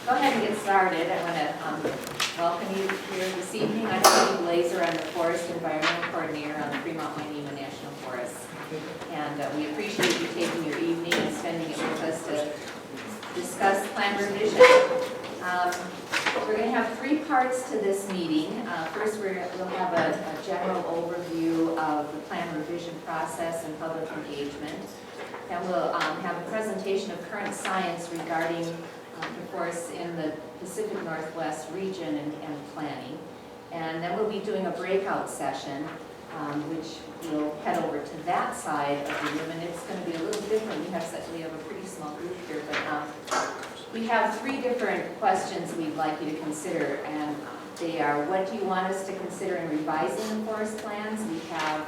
go ahead and get started. I want to welcome you here this evening. I'm Steve Blazer. I'm the Forest Environmental Coordinator on the Fremont-Winema National Forest. And we appreciate you taking your evening and spending it with us to discuss plan revision. We're going to have three parts to this meeting. First, we'll have a general overview of the plan revision process and public engagement. Then we'll have a presentation of current science regarding the forests in the Pacific Northwest region and planning. And then we'll be doing a breakout session, which we'll head over to that side of the room. And it's going to be a little different. We have a pretty small group here, but we have three different questions we'd like you to consider. And they are, what do you want us to consider in revising the forest plans? We have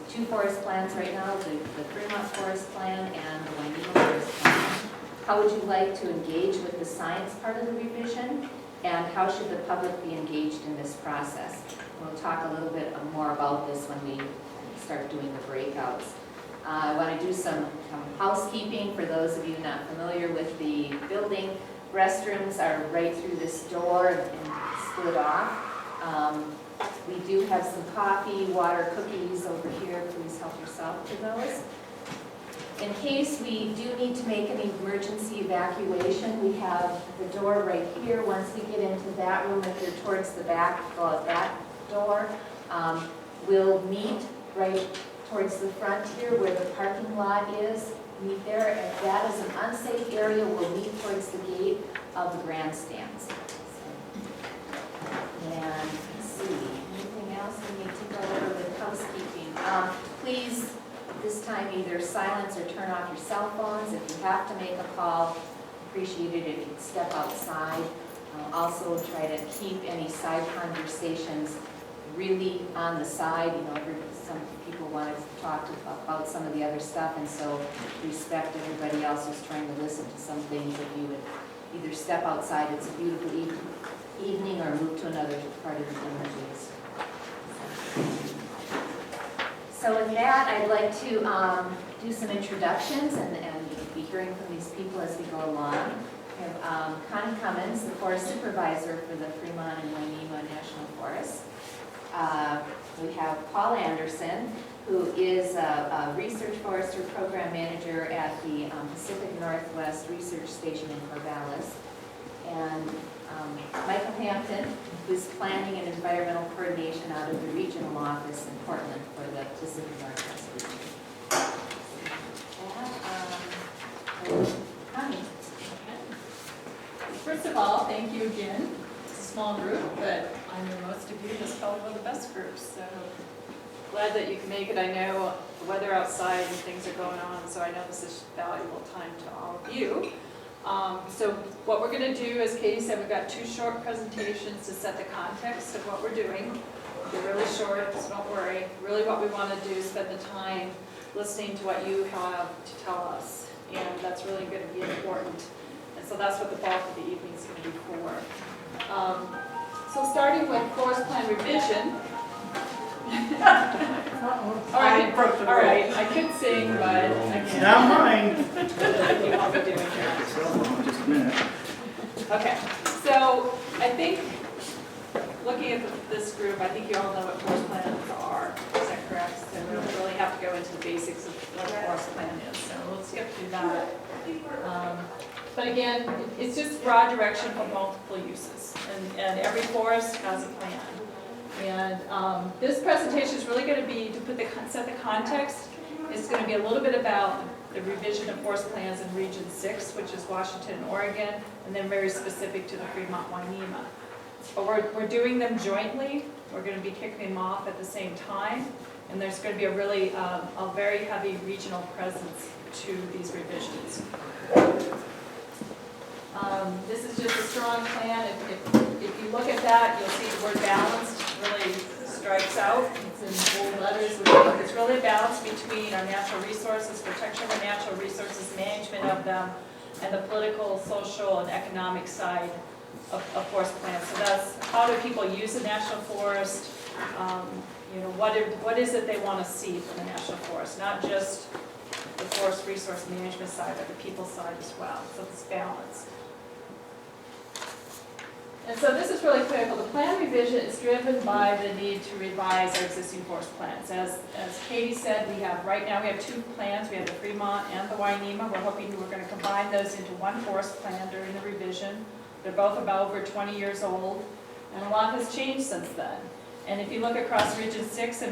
two forest plans right now, the Fremont Forest Plan and the Winema Forest Plan. How would you like to engage with the science part of the revision? And how should the public be engaged in this process? We'll talk a little bit more about this when we start doing the breakouts. I want to do some housekeeping for those of you not familiar with the building. Restrooms are right through this door and split off. We do have some coffee, water, cookies over here. Please help yourself to those. In case we do need to make an emergency evacuation, we have the door right here. Once we get into that room, if you're towards the back, go out that door. We'll meet right towards the front here where the parking lot is. Meet there. If that is an unsafe area, we'll meet towards the gate of the grandstands. And let's see, anything else we need to go over with housekeeping? Please, this time, either silence or turn off your cell phones. If you have to make a call, appreciate it if you'd step outside. Also, try to keep any side conversations really on the side. You know, some people want to talk about some of the other stuff, and so respect everybody else who's trying to listen to some things. If you would either step outside, it's a beautiful evening, or move to another part of the room, please. So with that, I'd like to do some introductions and be hearing from these people as we go along. We have Connie Cummins, the Forest Supervisor for the Fremont and Winema National Forest. We have Paul Anderson, who is a Research Forester Program Manager at the Pacific Northwest Research Station in Corvallis. And Michael Hampton, who's Planning and Environmental Coordination out of the regional office in Portland for the Pacific Northwest region. Connie. First of all, thank you again. It's a small group, but I know most of you. This is probably one of the best groups, so glad that you can make it. I know the weather outside and things are going on, so I know this is valuable time to all of you. So what we're going to do, as Katie said, we've got two short presentations to set the context of what we're doing. They're really short, so don't worry. Really what we want to do is spend the time listening to what you have to tell us, and that's really going to be important. And so that's what the bulk of the evening is going to be for. So starting with forest plan revision. All right, I could sing, but I can't. Not mine. You won't be doing that. Just a minute. Okay, so I think, looking at this group, I think you all know what forest plans are. Is that correct? So we don't really have to go into the basics of what a forest plan is, so we'll skip through that. But again, it's just broad direction for multiple uses, and every forest has a plan. And this presentation is really going to be, to set the context, it's going to be a little bit about the revision of forest plans in Region 6, which is Washington and Oregon, and then very specific to the Fremont-Winema. But we're doing them jointly. We're going to be kicking them off at the same time, and there's going to be a really, a very heavy regional presence to these revisions. This is just a strong plan. If you look at that, you'll see the word balanced really strikes out. It's in bold letters. It's really a balance between our natural resources, protection of our natural resources, management of them, and the political, social, and economic side of forest plans. So that's how do people use the national forest, you know, what is it they want to see from the national forest, not just the forest resource management side, but the people side as well. So it's balanced. And so this is really critical. The plan revision is driven by the need to revise our existing forest plans. As Katie said, right now we have two plans. We have the Fremont and the Winema. We're hoping we're going to combine those into one forest plan during the revision. They're both about over 20 years old, and a lot has changed since then. And if you look across Region 6 in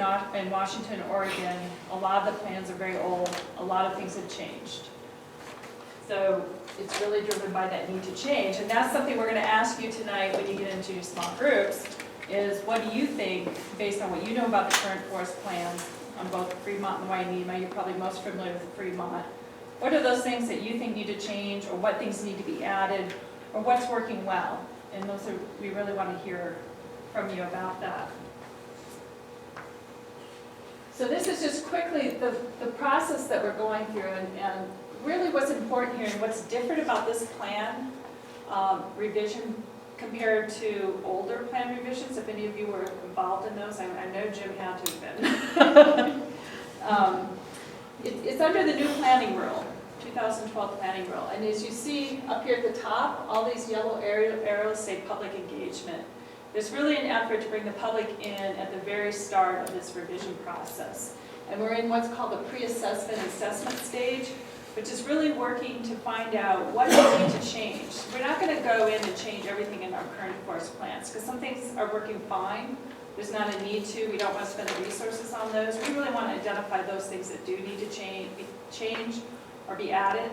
Washington, Oregon, a lot of the plans are very old. A lot of things have changed. So it's really driven by that need to change. And that's something we're going to ask you tonight when you get into your small groups, is what do you think, based on what you know about the current forest plans on both Fremont and Winema? You're probably most familiar with the Fremont. What are those things that you think need to change, or what things need to be added, or what's working well? And we really want to hear from you about that. So this is just quickly the process that we're going through, and really what's important here and what's different about this plan revision compared to older plan revisions, if any of you were involved in those. I know Jim had to have been. It's under the new planning rule, 2012 planning rule. And as you see up here at the top, all these yellow arrows say public engagement. There's really an effort to bring the public in at the very start of this revision process. And we're in what's called the Preassessment Assessment stage, which is really working to find out what we need to change. We're not going to go in and change everything in our current forest plans, because some things are working fine. There's not a need to. We don't want to spend the resources on those. We really want to identify those things that do need to change or be added.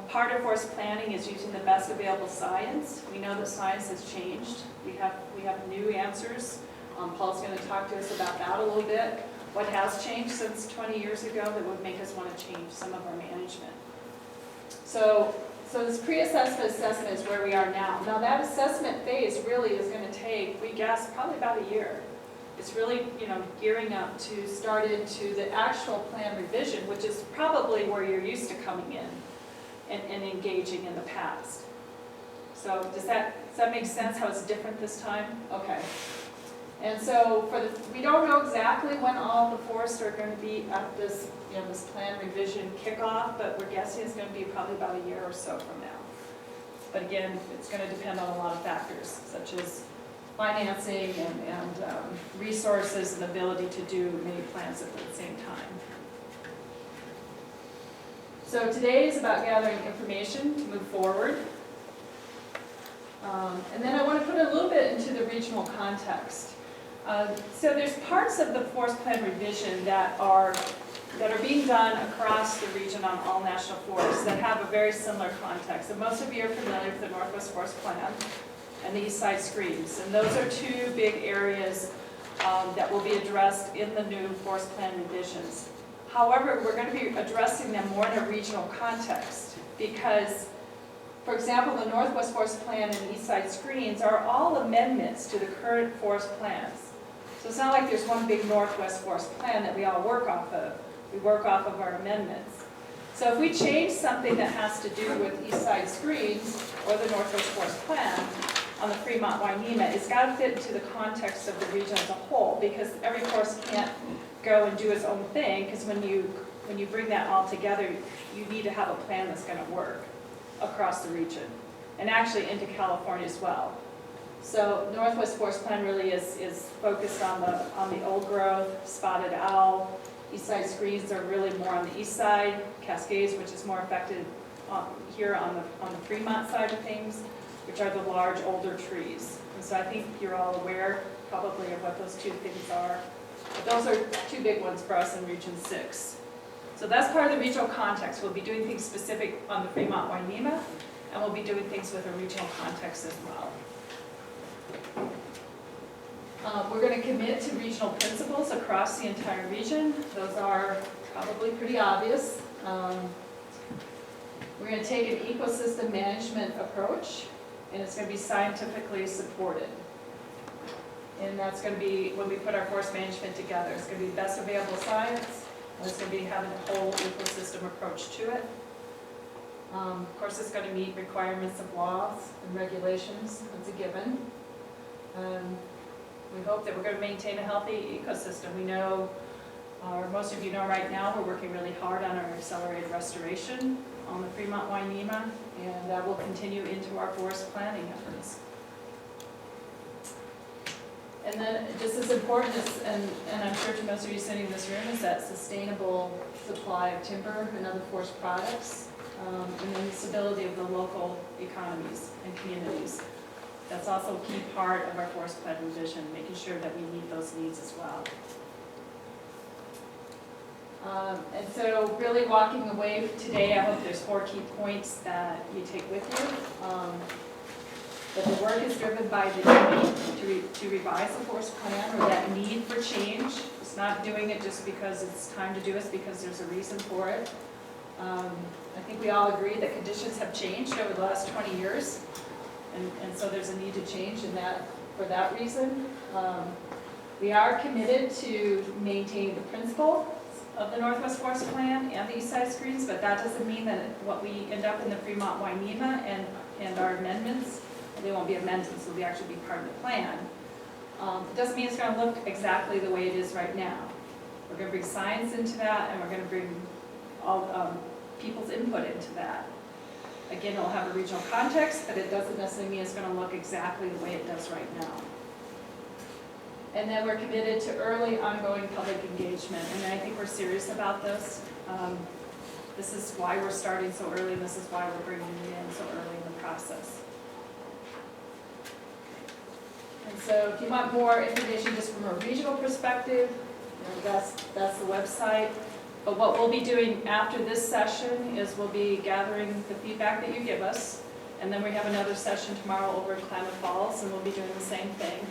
Part of forest planning is using the best available science. We know that science has changed. We have new answers. Paul's going to talk to us about that a little bit. What has changed since 20 years ago that would make us want to change some of our management. So this pre-assessment assessment is where we are now. Now that assessment phase really is going to take, we guess, probably about a year. It's really, gearing up to start into the actual plan revision, which is probably where you're used to coming in and engaging in the past. So does that make sense how it's different this time? Okay. And so we don't know exactly when all the forests are going to be at this, this plan revision kickoff, but we're guessing it's going to be probably about a year or so from now. But again, it's going to depend on a lot of factors, such as financing and resources and ability to do many plans at the same time. So today is about gathering information to move forward. And then I want to put a little bit into the regional context. So there's parts of the forest plan revision that are being done across the region on all national forests that have a very similar context. And most of you are familiar with the Northwest Forest Plan and the East Side Screens. And those are two big areas that will be addressed in the new forest plan revisions. However, we're going to be addressing them more in a regional context because, for example, the Northwest Forest Plan and the East Side Screens are all amendments to the current forest plans. So it's not like there's one big Northwest Forest Plan that we all work off of. We work off of our amendments. So if we change something that has to do with East Side Screens or the Northwest Forest Plan on the Fremont-Winema, it's got to fit into the context of the region as a whole, because every forest can't go and do its own thing, because when you bring that all together, you need to have a plan that's going to work across the region, and actually into California as well. So Northwest Forest Plan really is focused on the old growth, spotted owl. East Side Screens are really more on the east side. Cascades, which is more affected here on the Fremont side of things, which are the large older trees. And so I think you're all aware probably of what those two things are. But those are two big ones for us in Region 6. So that's part of the regional context. We'll be doing things specific on the Fremont-Winema, and we'll be doing things with a regional context as well. We're going to commit to regional principles across the entire region. Those are probably pretty obvious. We're going to take an ecosystem management approach, and it's going to be scientifically supported. And that's going to be, when we put our forest management together, it's going to be the best available science, and it's going to be having a whole ecosystem approach to it. Of course, it's going to meet requirements of laws and regulations. That's a given. We hope that we're going to maintain a healthy ecosystem. We know, or most of you know right now, we're working really hard on our accelerated restoration on the Fremont-Winema, and that will continue into our forest planning efforts. And then just as important as, and I'm sure to most of you sitting in this room, is that sustainable supply of timber and other forest products, and then the stability of the local economies and communities. That's also a key part of our forest plan revision, making sure that we meet those needs as well. And so really walking away today, I hope there's 4 key points that you take with you. That the work is driven by the need to revise the forest plan, or that need for change. It's not doing it just because it's time to do it, it's because there's a reason for it. I think we all agree that conditions have changed over the last 20 years, and so there's a need to change in that, for that reason. We are committed to maintaining the principle of the Northwest Forest Plan and the East Side Screens, but that doesn't mean that what we end up in the Fremont-Winema and our amendments, they won't be amendments, they'll actually be part of the plan. It doesn't mean it's going to look exactly the way it is right now. We're going to bring science into that, and we're going to bring all people's input into that. Again, it'll have a regional context, but it doesn't necessarily mean it's going to look exactly the way it does right now. And then we're committed to early, ongoing public engagement, and I think we're serious about this. This is why we're starting so early, and this is why we're bringing you in so early in the process. And so if you want more information just from a regional perspective, that's the website. But what we'll be doing after this session is we'll be gathering the feedback that you give us, and then we have another session tomorrow over in Klamath Falls, and we'll be doing the same thing.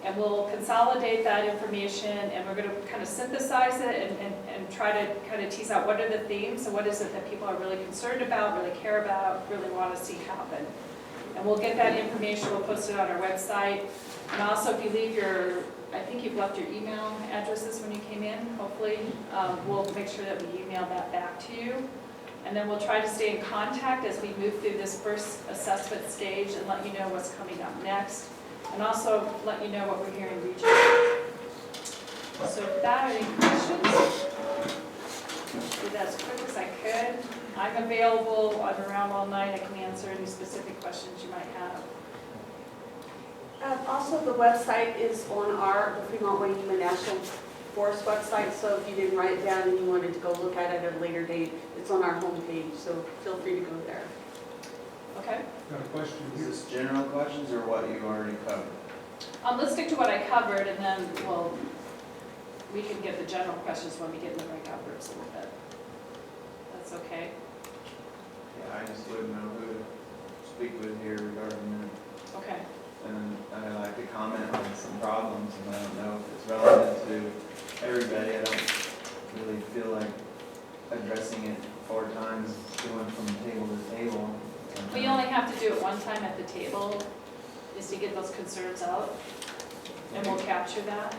And we'll consolidate that information, and we're going to kind of synthesize it and try to kind of tease out what are the themes, and what is it that people are really concerned about, really care about, really want to see happen. And we'll get that information, we'll post it on our website. And also if you leave your, I think you've left your email addresses when you came in, hopefully. We'll make sure that we email that back to you. And then we'll try to stay in contact as we move through this first assessment stage and let you know what's coming up next. And also let you know what we're hearing regionally. So if that, any questions? Do that as quick as I could. I'm available, I'm around all night, I can answer any specific questions you might have. Also, the website is on the Fremont-Winema National Forest website, so if you didn't write it down and you wanted to go look at it at a later date, it's on our homepage, so feel free to go there. Okay. Got a question Is here. this general questions or what you already covered? Let's stick to what I covered, and then we can get the general questions when we get in the breakout groups a little bit. That's okay? Yeah, I just wouldn't know who to speak with here regarding that. Okay. And I'd like to comment on some problems, and I don't know if it's relevant to everybody. I don't really feel like addressing it 4 times, going from table to table. We only have to do it one time at the table, is to get those concerns out, and we'll capture that.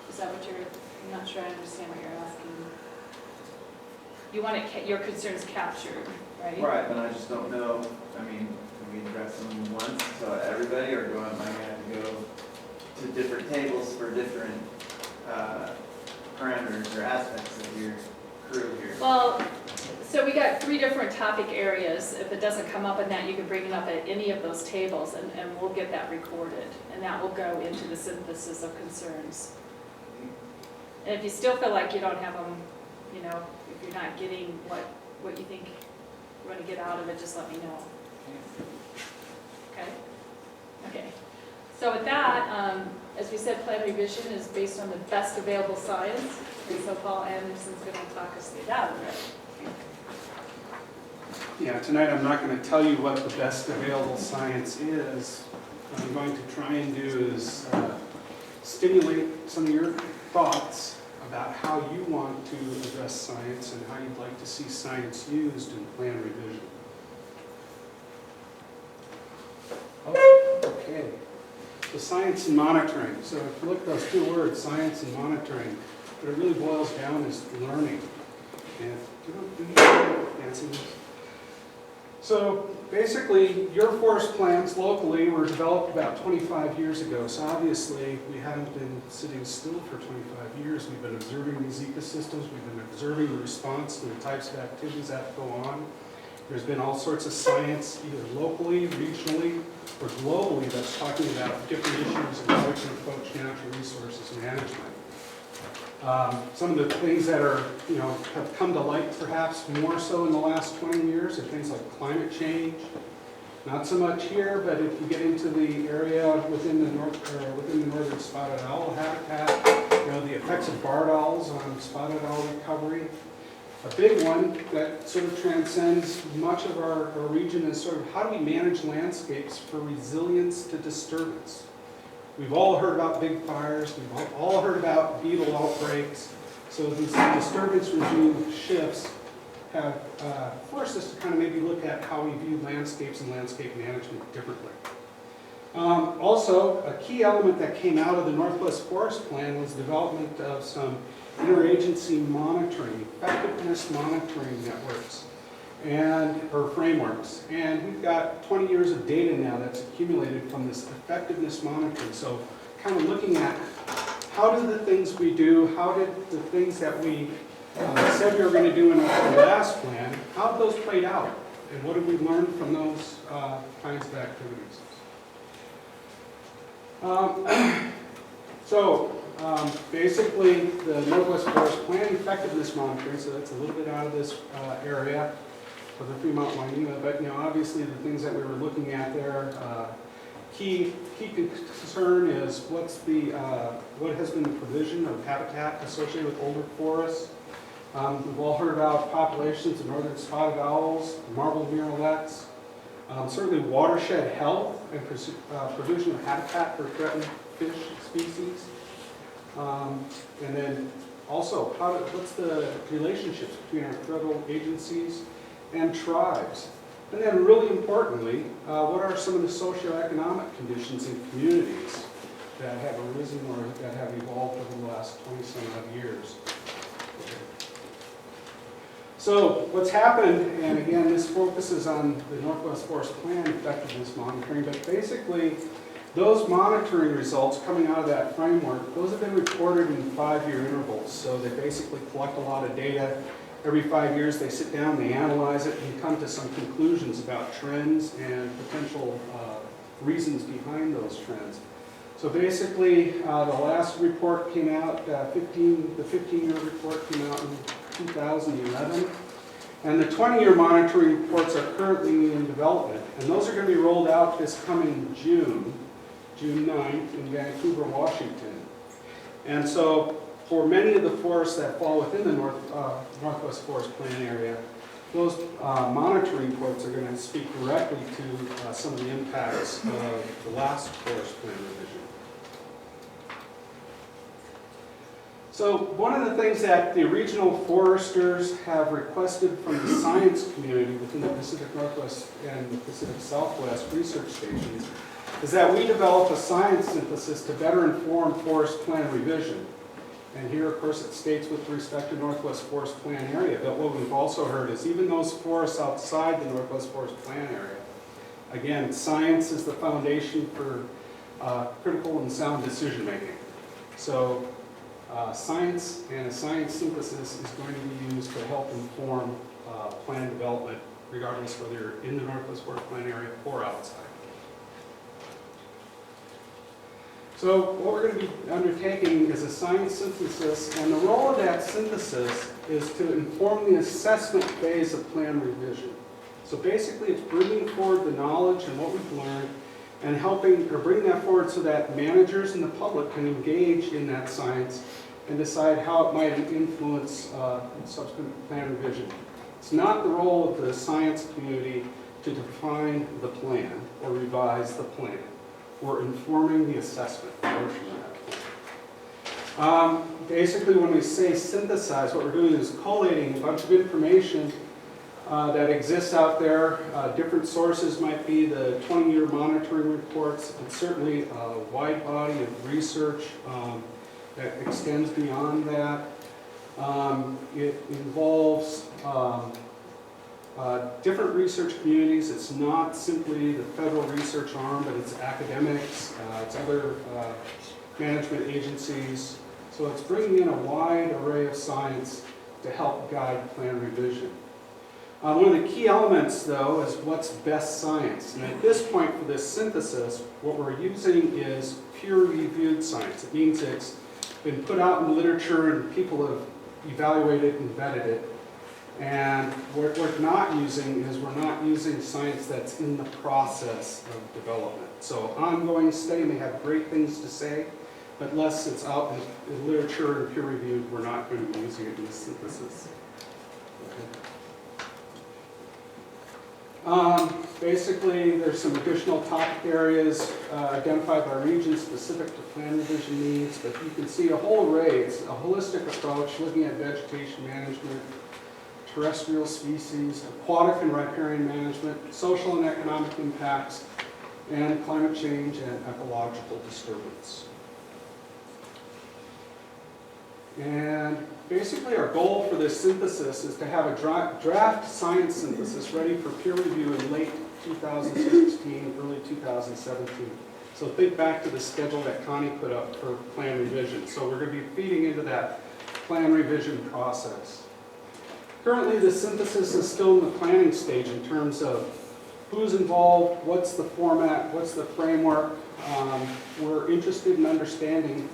Is that what I'm not sure I understand what you're asking. You want your concerns captured, right? Right, but I just don't know, I mean, can we address them once to everybody, or do I might have to go to different tables for different parameters or aspects of your crew here? Well, so we got 3 different topic areas. If it doesn't come up in that, you can bring it up at any of those tables, and we'll get that recorded, and that will go into the synthesis of concerns. And if you still feel like you don't have them, you know, if you're not getting what you think you want to get out of it, just let me know. Okay? Okay. So with that, as we said, plan revision is based on the best available science, and so Paul Anderson's going to talk us through that. Yeah, tonight I'm not going to tell you what the best available science is. What I'm going to try and do is stimulate some of your thoughts about how you want to address science and how you'd like to see science used in plan revision. Okay, so science and monitoring. So if you look at those 2 words, science and monitoring, what it really boils down is learning. And do you fancy this? So basically, your forest plans locally were developed about 25 years ago. So obviously, we haven't been sitting still for 25 years. We've been observing these ecosystems. We've been observing the response to the types of activities that go on. There's been all sorts of science, either locally, regionally, or globally, that's talking about different issues and how we can approach natural resources management. Some of the things that are, have come to light perhaps more so in the last 20 years are things like climate change. Not so much here, but if you get into the area within the northern spotted owl habitat, the effects of barred owls on spotted owl recovery. A big one that sort of transcends much of our region is sort of how do we manage landscapes for resilience to disturbance. We've all heard about big fires, we've all heard about beetle outbreaks, so these disturbance regime shifts have forced us to kind of maybe look at how we view landscapes and landscape management differently. Also, a key element that came out of the Northwest Forest Plan was development of some interagency monitoring, effectiveness monitoring networks or frameworks. And we've got 20 years of data now that's accumulated from this effectiveness monitoring. So kind of looking at how do the things we do, how did the things that we said we were going to do in our last plan, how have those played out? And what did we learn from those kinds of activities? Basically, the Northwest Forest Plan effectiveness monitoring, so that's a little bit out of this area for the Fremont-Winema, but obviously the things that we were looking at there, key concern is what has been the provision of habitat associated with older forests. We've all heard about populations of northern spotted owls, marbled murrelets, certainly watershed health and provision of habitat for threatened fish species. And then also, what's the relationships between our federal agencies and tribes? And then really importantly, what are some of the socioeconomic conditions in communities that have arisen or that have evolved over the last 20-some odd years? So what's happened, and again, this focuses on the Northwest Forest Plan effectiveness monitoring, but basically those monitoring results coming out of that framework, those have been recorded in 5-year intervals. So they basically collect a lot of data. Every 5 years they sit down, they analyze it, and come to some conclusions about trends and potential reasons behind those trends. So basically, the last report came out, the 15-year report came out in 2011. And the 20-year monitoring reports are currently in development. And those are going to be rolled out this coming June 9th in Vancouver, Washington. And so for many of the forests that fall within the Northwest Forest Plan area, those monitoring reports are going to speak directly to some of the impacts of the last Forest Plan revision. So one of the things that the regional foresters have requested from the science community within the Pacific Northwest and the Pacific Southwest research stations is that we develop a science synthesis to better inform forest plan revision. And here, of course, it states with respect to Northwest Forest Plan area, but what we've also heard is even those forests outside the Northwest Forest Plan area, again, science is the foundation for critical and sound decision making. So science and a science synthesis is going to be used to help inform plan development, regardless whether you're in the Northwest Forest Plan area or outside. So what we're going to be undertaking is a science synthesis, and the role of that synthesis is to inform the assessment phase of plan revision. So basically it's bringing forward the knowledge and what we've learned and helping or bringing that forward so that managers and the public can engage in that science and decide how it might influence subsequent plan revision. It's not the role of the science community to define the plan or revise the plan. We're informing the assessment portion of that plan. Basically, when we say synthesize, what we're doing is collating a bunch of information that exists out there. Different sources might be the 20-year monitoring reports, and certainly a wide body of research that extends beyond that. It involves different research communities. It's not simply the federal research arm, but it's academics, it's other management agencies. So it's bringing in a wide array of science to help guide plan revision. One of the key elements, though, is what's best science. And at this point for this synthesis, what we're using is peer-reviewed science. It means it's been put out in literature and people have evaluated and vetted it. And what we're not using is we're not using science that's in the process of development. So ongoing study may have great things to say, but unless it's out in literature and peer-reviewed, we're not going to be using it in the synthesis. Basically, there's some additional topic areas identified by region specific to plan revision needs, but you can see a whole array. It's a holistic approach looking at vegetation management, terrestrial species, aquatic and riparian management, social and economic impacts, and climate change and ecological disturbance. And basically our goal for this synthesis is to have a draft science synthesis ready for peer review in late 2016, early 2017. So think back to the schedule that Connie put up for plan revision. So we're going to be feeding into that plan revision process. Currently the synthesis is still in the planning stage in terms of who's involved, what's the format, what's the framework. We're interested in understanding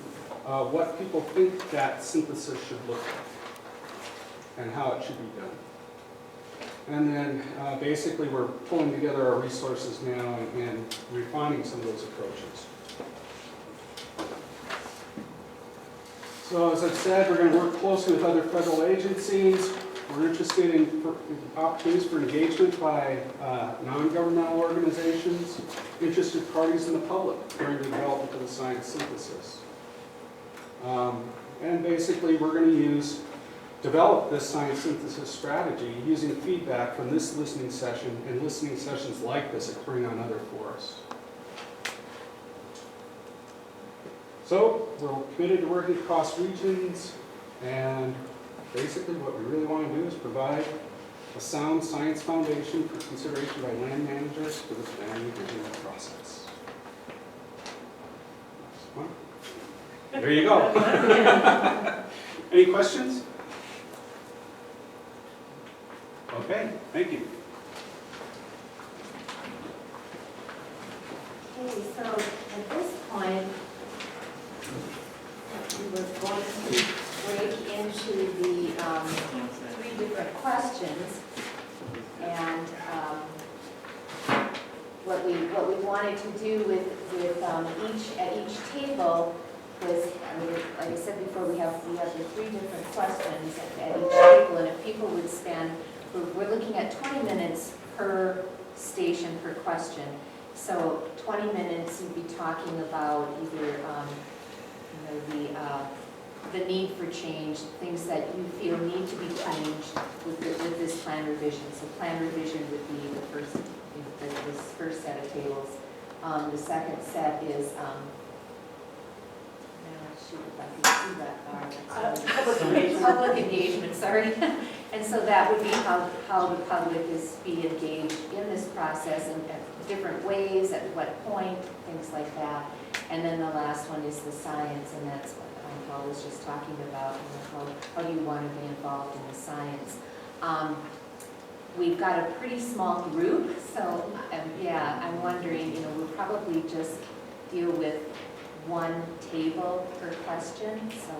what people think that synthesis should look like and how it should be done. And then basically we're pulling together our resources now and refining some of those approaches. So as I've said, we're going to work closely with other federal agencies. We're interested in opportunities for engagement by non-governmental organizations, interested parties in the public during the development of the science synthesis. And basically we're going to develop this science synthesis strategy using feedback from this listening session and listening sessions like this occurring on other forests. So we're committed to working across regions, and basically what we really want to do is provide a sound science foundation for consideration by land managers for this land revision process. There you go. Any questions? Okay, thank you. Okay, so at this point, we were going to break into the 3 different questions, and what we wanted to do with at each table was, like I said before, we have the 3 different questions at each table, and if people would spend, we're looking at 20 minutes per station per question. So 20 minutes you'd be talking about either the need for change, things that you feel need to be changed with this plan revision. So plan revision would be the first, this first set of tables. The second set is public engagement, sorry. And so that would be how the public is be engaged in this process in different ways, at what point, things like that. And then the last one is the science, and that's what Paul was just talking about, how do you want to be involved in the science. We've got a pretty small group, so yeah, I'm wondering, we'll probably just deal with 1 table per question, so.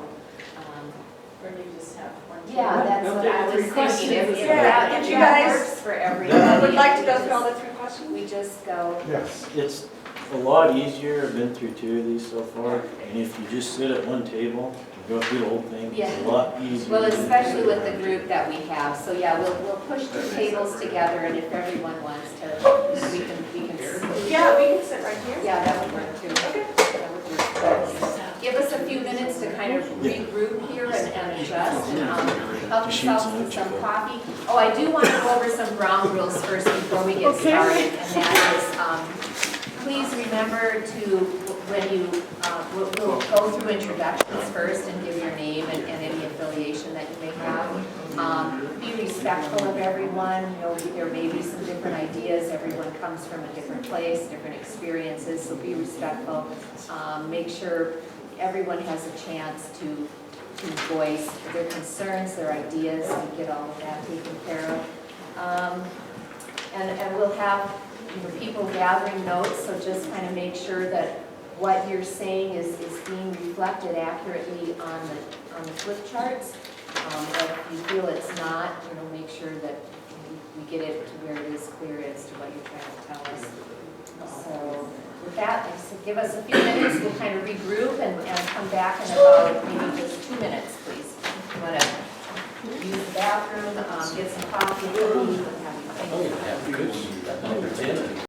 Or you just have one. Yeah, that's what I was thinking. If If that you guys works for everybody. would like to go through all the 3 questions? We just go. Yes. It's a lot easier. I've been through 2 of these so far. And if you just sit at one table and go through the whole thing, it's a lot easier. Well, especially with the group that we have. So yeah, we'll push 2 tables together, and if everyone wants to, we can. Yeah, we can sit right here. Yeah, that would work too. Okay. That would work. Give us a few minutes to kind of regroup here and adjust and help yourselves with some coffee. Oh, I do want to go over some ground rules first before we get started, and that is, please remember to, when you, we'll go through introductions first and give your name and any affiliation that you may have. Be respectful of everyone. There may be some different ideas. Everyone comes from a different place, different experiences, so be respectful. Make sure everyone has a chance to voice their concerns, their ideas, and get all of that taken care of. And we'll have, people gathering notes, so just kind of make sure that what you're saying is being reflected accurately on the flip charts. If you feel it's not, make sure that we get it to where it is clear as to what you're trying to tell us. So with that, give us a few minutes, we'll kind of regroup and come back in about maybe